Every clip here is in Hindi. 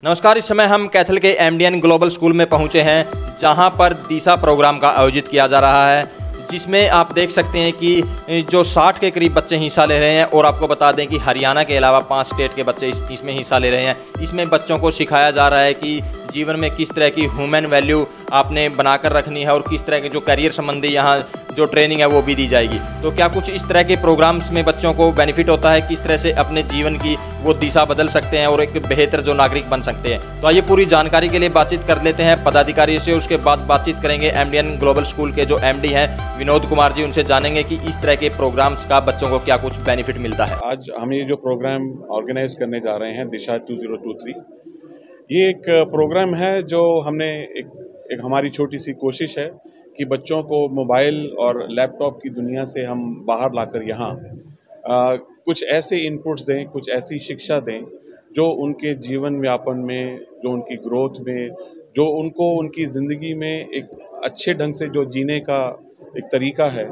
नमस्कार। इस समय हम कैथल के एमडीएन ग्लोबल स्कूल में पहुंचे हैं, जहां पर दिशा प्रोग्राम का आयोजित किया जा रहा है, जिसमें आप देख सकते हैं कि जो 60 के करीब बच्चे हिस्सा ले रहे हैं। और आपको बता दें कि हरियाणा के अलावा 5 स्टेट के बच्चे इसमें हिस्सा ले रहे हैं। इसमें बच्चों को सिखाया जा रहा है कि जीवन में किस तरह की ह्यूमन वैल्यू आपने बनाकर रखनी है और किस तरह के जो करियर संबंधी यहाँ जो ट्रेनिंग है वो भी दी जाएगी। तो क्या कुछ इस तरह के प्रोग्राम्स में बच्चों को बेनिफिट होता है, किस तरह से अपने जीवन की वो दिशा बदल सकते हैं और एक बेहतर जो नागरिक बन सकते हैं। तो आइए पूरी जानकारी के लिए बातचीत कर लेते हैं पदाधिकारियों से। उसके बाद बातचीत करेंगे एमडीएन ग्लोबल स्कूल के जो एमडी हैं विनोद कुमार जी, उनसे जानेंगे कि इस तरह के प्रोग्राम्स का बच्चों को क्या कुछ बेनिफिट मिलता है। आज हम ये जो प्रोग्राम ऑर्गेनाइज करने जा रहे हैं दिशा 2023, ये एक प्रोग्राम है जो हमने एक हमारी छोटी सी कोशिश है कि बच्चों को मोबाइल और लैपटॉप की दुनिया से हम बाहर लाकर यहाँ कुछ ऐसे इनपुट्स दें, कुछ ऐसी शिक्षा दें जो उनके जीवन यापन में, जो उनकी ग्रोथ में, जो उनको उनकी ज़िंदगी में एक अच्छे ढंग से जो जीने का एक तरीका है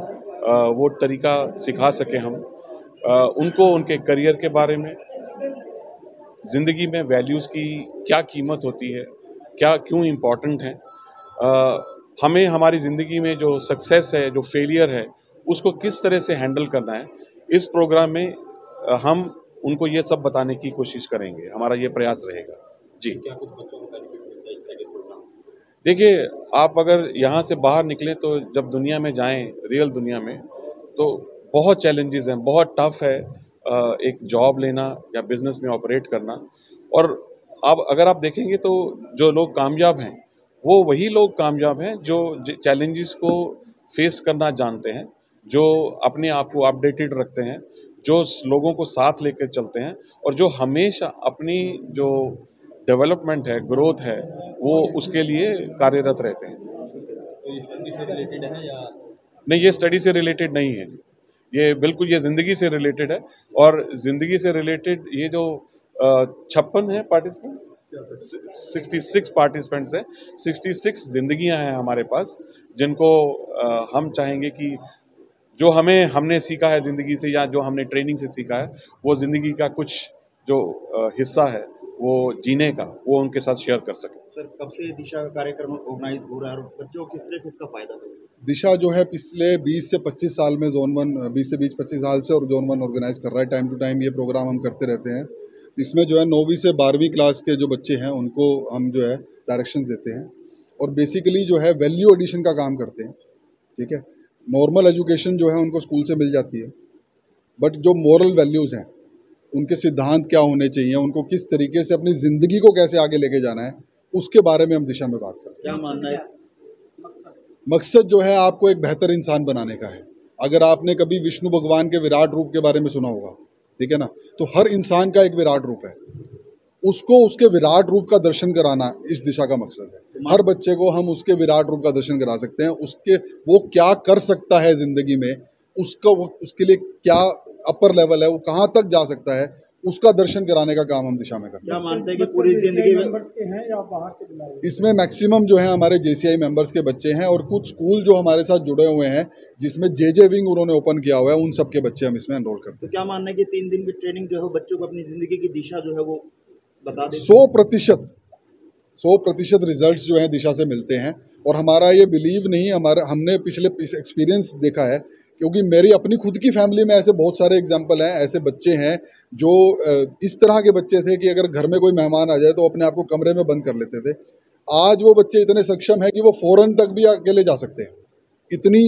वो तरीका सिखा सकें हम उनको, उनके करियर के बारे में, ज़िंदगी में वैल्यूज़ की क्या कीमत होती है, क्या क्यों इम्पॉर्टेंट है, हमें हमारी ज़िंदगी में जो सक्सेस है, जो फेलियर है, उसको किस तरह से हैंडल करना है। इस प्रोग्राम में हम उनको ये सब बताने की कोशिश करेंगे, हमारा ये प्रयास रहेगा। जी, क्या कुछ बच्चों को बेनिफिट मिलता है इस तरह के प्रोग्राम से? देखिए, आप अगर यहाँ से बाहर निकलें तो जब दुनिया में जाएं, रियल दुनिया में, तो बहुत चैलेंजेस हैं, बहुत टफ है एक जॉब लेना या बिजनेस में ऑपरेट करना। और अब अगर आप देखेंगे तो जो लोग कामयाब हैं वो वही लोग कामयाब हैं जो चैलेंजेस को फेस करना जानते हैं, जो अपने आप को अपडेटेड रखते हैं, जो लोगों को साथ लेकर चलते हैं और जो हमेशा अपनी जो डेवलपमेंट है, ग्रोथ है, वो उसके लिए कार्यरत रहते हैं। तो ये स्टडी से रिलेटेड है या नहीं? ये स्टडी से रिलेटेड नहीं है, ये बिल्कुल ये ज़िंदगी से रिलेटेड है। और ज़िंदगी से रिलेटेड ये जो 56 है पार्टिसिपेंट्स, 66 पार्टिसिपेंट्स हैं, 66 ज़िंदगियां हैं हमारे पास, जिनको हम चाहेंगे कि जो हमने सीखा है ज़िंदगी से या जो हमने ट्रेनिंग से सीखा है, वो ज़िंदगी का कुछ जो हिस्सा है वो जीने का, वो उनके साथ शेयर कर सकें। सर, कब से दिशा का कार्यक्रम ऑर्गेनाइज हो रहा है और बच्चों को किस तरह से इसका फायदा होगा? दिशा जो है पिछले 20 से 25 साल में जोन 1, 20 से 25 साल से और जोन 1 ऑर्गेनाइज कर रहा है। टाइम टू टाइम ये प्रोग्राम हम करते रहते हैं। इसमें जो है 9वीं से 12वीं क्लास के जो बच्चे हैं उनको हम जो है डायरेक्शन देते हैं और बेसिकली जो है वैल्यू एडिशन का काम करते हैं। ठीक है, नॉर्मल एजुकेशन जो है उनको स्कूल से मिल जाती है, बट जो मॉरल वैल्यूज़ हैं, उनके सिद्धांत क्या होने चाहिए, उनको किस तरीके से अपनी ज़िंदगी को कैसे आगे लेके जाना है, उसके बारे में हम दिशा में बात करते हैं। क्या मानना है? मकसद जो है आपको एक बेहतर इंसान बनाने का है। अगर आपने कभी विष्णु भगवान के विराट रूप के बारे में सुना होगा, ठीक है ना, तो हर इंसान का एक विराट रूप है, उसको उसके विराट रूप का दर्शन कराना इस दिशा का मकसद है। हर बच्चे को हम उसके विराट रूप का दर्शन करा सकते हैं, उसके वो क्या कर सकता है ज़िंदगी में, उसके लिए क्या अपर लेवल है, वो कहाँ तक जा सकता है, उसका दर्शन कराने का काम हम दिशा में करते हैं। क्या मानते हैं कि पूरी जिंदगी मेंबर्स के हैं या बाहर से बुलाए? इसमें मैक्सिमम जो है हमारे जेसीआई मेंबर्स के बच्चे हैं और कुछ स्कूल जो हमारे साथ जुड़े हुए हैं, जिसमें जेजे विंग उन्होंने ओपन किया हुआ है, उन सब के बच्चे हम इसमें एनरोल करते हैं। तो क्या मानना है कि 3 दिन की ट्रेनिंग जो है बच्चों को अपनी जिंदगी की दिशा जो है वो बता दें? 100% रिजल्ट्स जो हैं दिशा से मिलते हैं। और हमारा ये बिलीव नहीं, हमने पिछले एक्सपीरियंस देखा है, क्योंकि मेरी अपनी खुद की फैमिली में ऐसे बहुत सारे एग्जाम्पल हैं। ऐसे बच्चे हैं जो इस तरह के बच्चे थे कि अगर घर में कोई मेहमान आ जाए तो अपने आप को कमरे में बंद कर लेते थे। आज वो बच्चे इतने सक्षम हैं कि वो फॉरेन तक भी अकेले जा सकते हैं। इतनी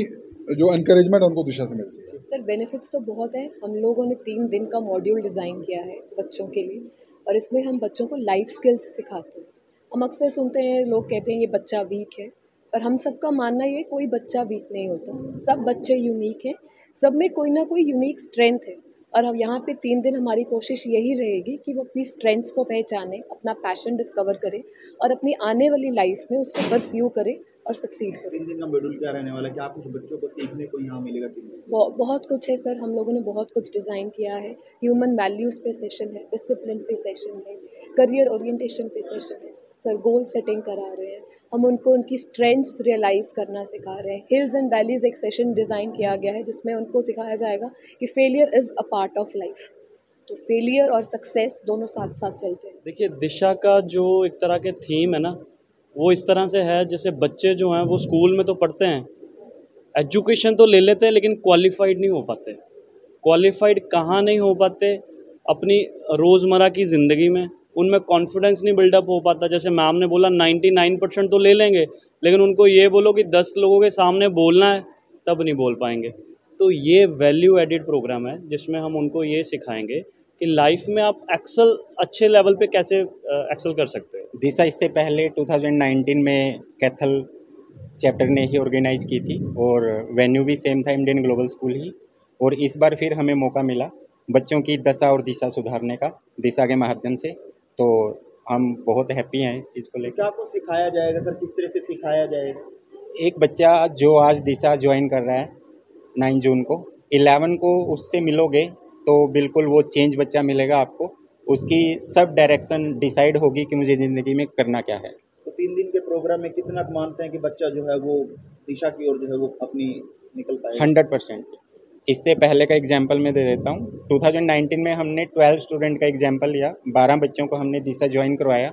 जो एनकरेजमेंट उनको दिशा से मिलती है। सर, बेनिफिट्स तो बहुत हैं। हम लोगों ने 3 दिन का मॉड्यूल डिज़ाइन किया है बच्चों के लिए और इसमें हम बच्चों को लाइफ स्किल्स सिखाते हैं। हम अक्सर सुनते हैं, लोग कहते हैं ये बच्चा वीक है, पर हम सबका मानना ये कोई बच्चा वीक नहीं होता। सब बच्चे यूनिक हैं, सब में कोई ना कोई यूनिक स्ट्रेंथ है। और अब यहाँ पे 3 दिन हमारी कोशिश यही रहेगी कि वो अपनी स्ट्रेंथ्स को पहचाने, अपना पैशन डिस्कवर करे और अपनी आने वाली लाइफ में उसको परस्यू करे और सक्सीड करे। 3 दिन का शेड्यूल क्या रहने वाला है? क्या कुछ बच्चों को सीखने को यहाँ मिलेगा 3 दिन? बहुत कुछ है सर, हम लोगों ने बहुत कुछ डिज़ाइन किया है। ह्यूमन वैल्यूज़ पे सेशन है, डिसिप्लिन पे सेशन है, करियर ओरिएंटेशन पे सेशन है सर, गोल सेटिंग करा रहे हैं हम उनको, उनकी स्ट्रेंथ्स रियलाइज़ करना सिखा रहे हैं। हिल्स एंड वैलीज़ एक सेशन डिज़ाइन किया गया है जिसमें उनको सिखाया जाएगा कि failure is a part of life. तो फेलियर और सक्सेस दोनों साथ साथ चलते हैं। देखिए, दिशा का जो एक तरह के थीम है ना, वो इस तरह से है जैसे बच्चे जो हैं वो स्कूल में तो पढ़ते हैं, एजुकेशन तो ले लेते हैं, लेकिन क्वालिफाइड नहीं हो पाते। क्वालिफाइड कहाँ नहीं हो पाते? अपनी रोज़मर्रा की ज़िंदगी में उनमें कॉन्फिडेंस नहीं बिल्डअप हो पाता। जैसे मैम ने बोला 99% तो ले लेंगे, लेकिन उनको ये बोलो कि 10 लोगों के सामने बोलना है, तब नहीं बोल पाएंगे। तो ये वैल्यू एडिड प्रोग्राम है जिसमें हम उनको ये सिखाएंगे कि लाइफ में आप अच्छे लेवल पे कैसे एक्सेल कर सकते हो। दिशा इससे पहले 2019 में कैथल चैप्टर ने ही ऑर्गेनाइज की थी और वेन्यू भी सेम था, इंडियन ग्लोबल स्कूल ही। और इस बार फिर हमें मौका मिला बच्चों की दशा और दिशा सुधारने का दिशा के माध्यम से, तो हम बहुत हैप्पी हैं इस चीज़ को लेकर। क्या आपको सिखाया जाएगा सर, किस तरह से सिखाया जाएगा? एक बच्चा जो आज दिशा ज्वाइन कर रहा है 9 जून को, 11 को उससे मिलोगे तो बिल्कुल वो चेंज बच्चा मिलेगा आपको। उसकी सब डायरेक्शन डिसाइड होगी कि मुझे ज़िंदगी में करना क्या है। तो 3 दिन के प्रोग्राम में कितना मानते हैं कि बच्चा जो है वो दिशा की ओर जो है वो अपनी निकल पाएगा? 100%। इससे पहले का एग्जाम्पल मैं दे देता हूँ। 2019 में हमने 12 स्टूडेंट का एग्जाम्पल लिया, 12 बच्चों को हमने दिशा ज्वाइन करवाया।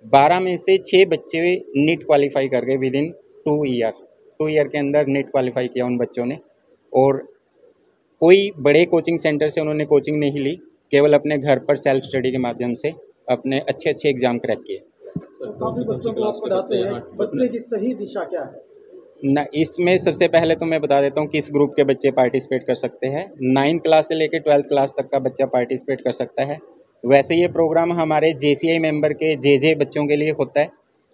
12 में से 6 बच्चे नीट क्वालिफाई कर गए विदिन 2 ईयर के अंदर नीट क्वालिफाई किया उन बच्चों ने। और कोई बड़े कोचिंग सेंटर से उन्होंने कोचिंग नहीं ली, केवल अपने घर पर सेल्फ स्टडी के माध्यम से अपने अच्छे एग्जाम क्रैक किए। काफी बच्चों को आप पढ़ाते हैं, बच्चे की सही दिशा क्या है? ना, इसमें सबसे पहले तो मैं बता देता हूँ किस ग्रुप के बच्चे पार्टिसिपेट कर सकते हैं। 9th क्लास से लेकर 12th क्लास तक का बच्चा पार्टिसिपेट कर सकता है। वैसे ये प्रोग्राम हमारे JCI मेंबर के जे बच्चों के लिए होता है,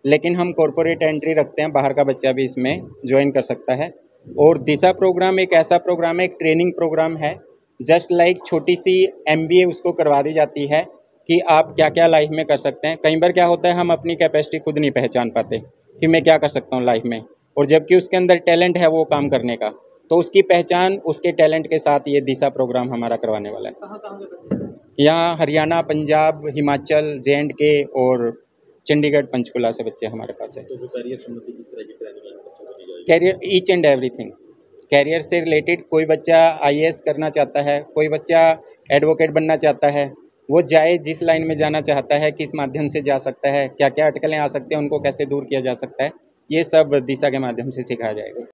लेकिन हम कॉरपोरेट एंट्री रखते हैं, बाहर का बच्चा भी इसमें ज्वाइन कर सकता है। और दिशा प्रोग्राम एक ऐसा प्रोग्राम है, एक ट्रेनिंग प्रोग्राम है, जस्ट लाइक छोटी सी MBA उसको करवा दी जाती है कि आप क्या क्या लाइफ में कर सकते हैं। कई बार क्या होता है, हम अपनी कैपेसिटी खुद नहीं पहचान पाते कि मैं क्या कर सकता हूँ लाइफ में, और जबकि उसके अंदर टैलेंट है वो काम करने का, तो उसकी पहचान उसके टैलेंट के साथ ये दिशा प्रोग्राम हमारा करवाने वाला है। कहाँ के बच्चे? यहाँ हरियाणा, पंजाब, हिमाचल, J&K और चंडीगढ़, पंचकुला से बच्चे हमारे पास है। तो करियर संबंधी किस तरह की ट्रेनिंग है बच्चों को दी जाएगी? Career each and everything, career से रिलेटेड। कोई बच्चा IAS करना चाहता है, कोई बच्चा एडवोकेट बनना चाहता है, वो जाए जिस लाइन में जाना चाहता है, किस माध्यम से जा सकता है, क्या क्या अटकलें आ सकते हैं, उनको कैसे दूर किया जा सकता है, ये सब दिशा के माध्यम से सिखाया जाएगा।